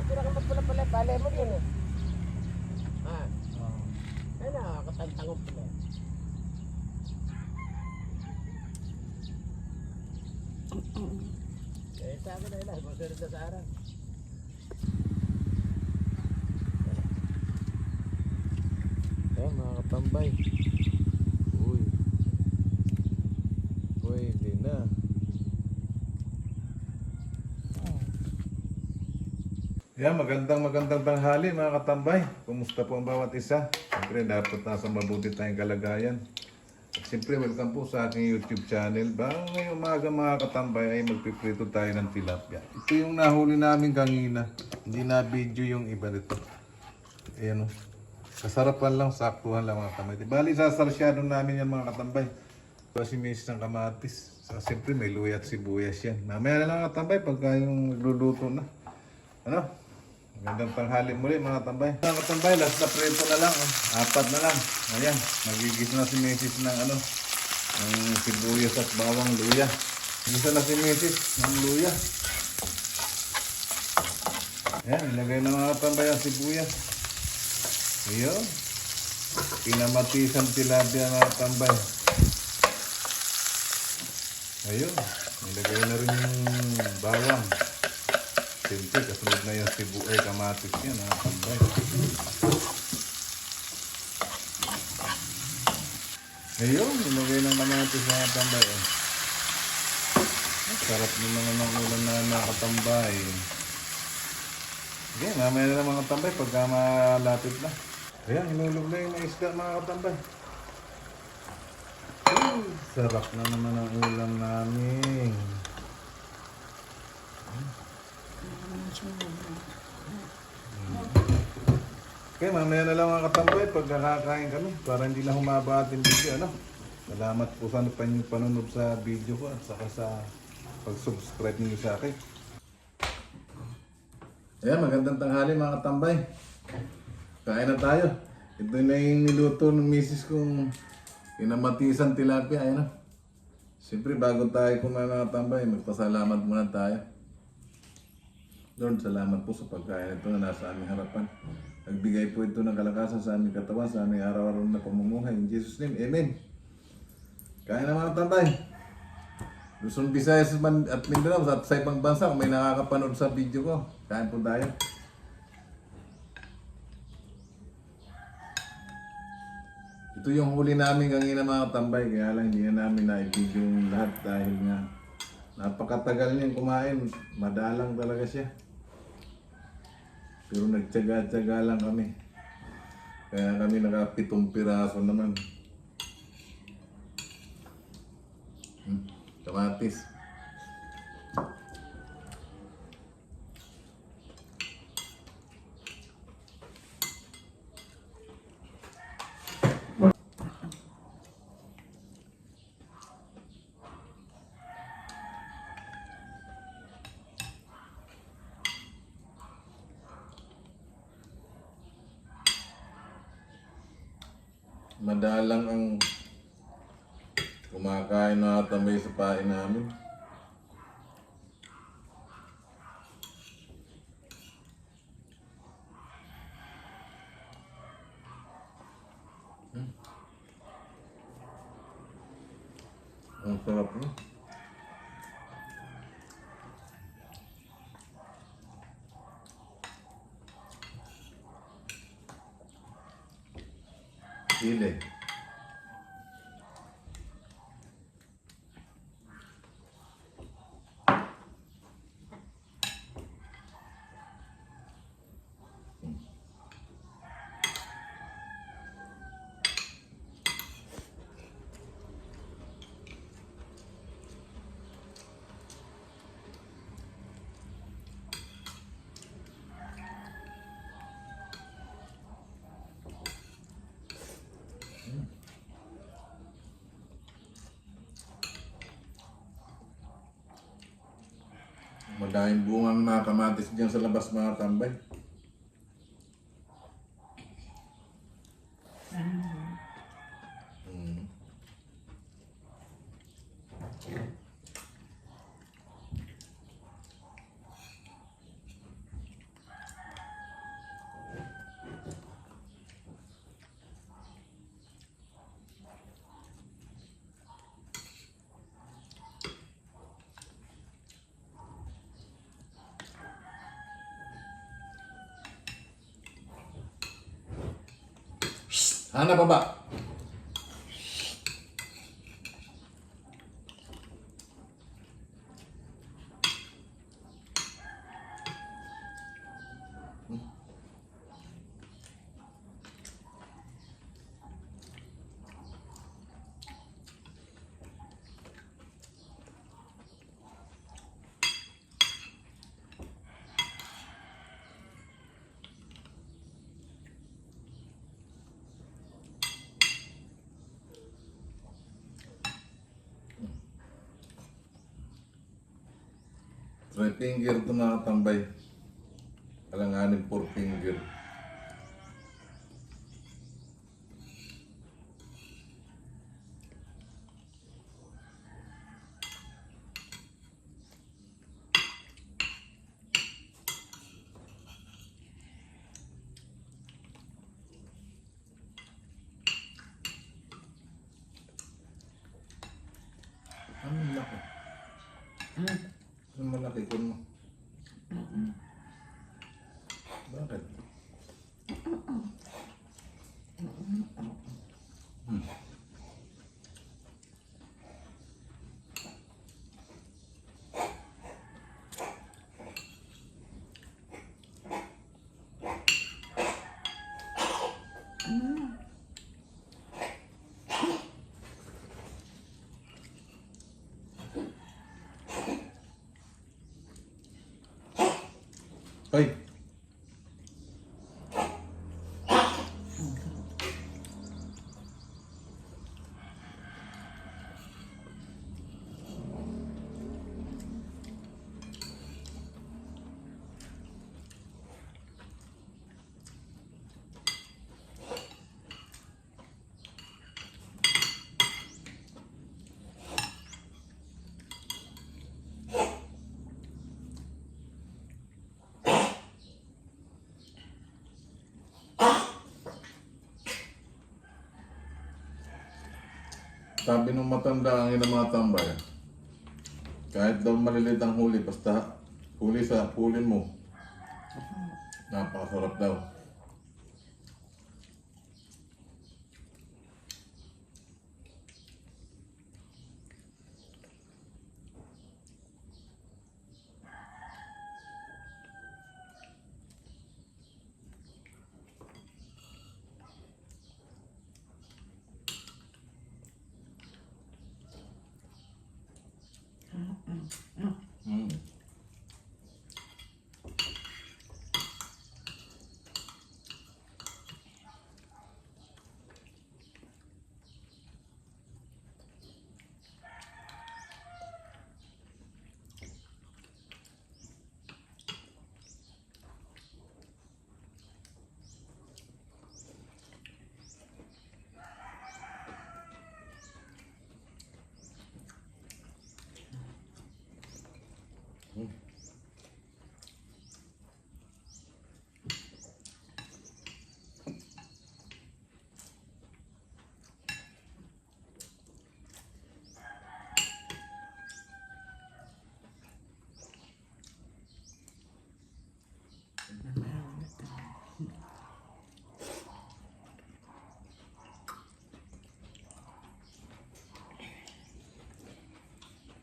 pinakamapula-pula, bale mo yun eh. Ah. Ay na, katantangong pula. Eh, sa akin na ilan, masunod na sa araw. Ayan mga katambay. Uy. Pwede na. Yan, magandang tanghali mga katambay. Kumusta po ang bawat isa? Siyempre dapat nasa mabuti tayong kalagayan. At siyempre welcome po sa aking YouTube channel. Ngayong umaga mga katambay ay magpiprito tayo ng tilapia. Ito yung nahuli namin kanina. Hindi na video yung iba nito. Ayan o. Kasarapan lang, saktuhan lang mga katambay. Bali sasarsyado namin yan mga katambay. Kasi may isang kamatis. Siyempre may luya at sibuyas yan. Mamaya na lang mga katambay pagka yung nagluluto na. Ano? Magandang tanghali muli mga tambay. Mga katambay, last na prito na lang. Apat na lang. Ayan, magigis na si Mrs. ng ng sibuyas at bawang luya. Gisa na si Mrs. ng luya. Ayan, ilagay na mga katambay ang sibuyas. Ayun. Pinamatisang tilapia mga katambay. Ayun, ilagay na rin yung bawang. Siyempre, kasunod na yung sibuyas, kamatis yan, tambay. Ayun, nilagay ng kamatis na tambay. Sarap naman ng ulam na nakatambay. Okay, mamaya na lang mga tambay pagka malapit na. Ayan, hinulog na yung isda mga katambay. Sarap na naman ang ulam namin. Okay, mamaya na lang mga katambay pag nakakain kami para hindi na humaba ating video, ano? Salamat po sa panonood sa video ko at saka sa pag-subscribe niyo sa akin. Ayan, magandang tanghali mga katambay. Kain na tayo. Ito na yung niluto ng misis kong pinamatisan tilapia, ayan. Siyempre bago tayo kumain mga katambay, magpasalamat muna tayo. Lord, salamat po sa pagkain ito na nasa aming harapan. Nagbigay po ito ng kalakasan sa aming katawan, sa aming araw-araw na pamumuhay. In Jesus' name, Amen. Kain na mga tambay. Luzon, Visayas at Mindanao at sa ibang bansa, kung may nakakapanood sa video ko, kain po tayo. Ito yung huli namin kanina mga tambay, kaya lang hindi na namin na-video yung lahat dahil nga napakatagal niyang kumain, madalang talaga siya. Pero nagtyaga-tyaga lang kami. Kaya kami naka-7 piraso naman. Kamatis. Madalang ang kumakain na tambay sa pain namin. Ang sarap no? Sili. Madaming bungang mga kamatis dyan sa labas mga tambay. Hanap pa ba? Try finger ito mga tambay. Alanganin 4 finger. Ano malaki? Ano malaki ko mo? Bakit? Ay! Sabi ng matanda ang ina mga tambay, kahit daw malilit ang huli, basta huli sa hulin mo, napakasarap daw.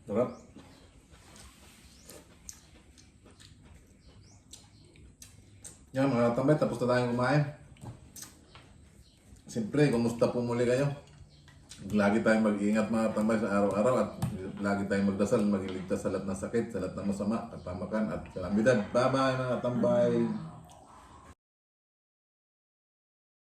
Sarap. Yan mga tambay, tapos na tayong kumain. Siyempre, kumusta po muli kayo? Lagi tayong mag-iingat mga tambay sa araw-araw at lagi tayong magdasal, magiligtas sa lahat ng sakit, sa lahat ng masama at pamakan at kalamidad. Bye-bye mga tambay!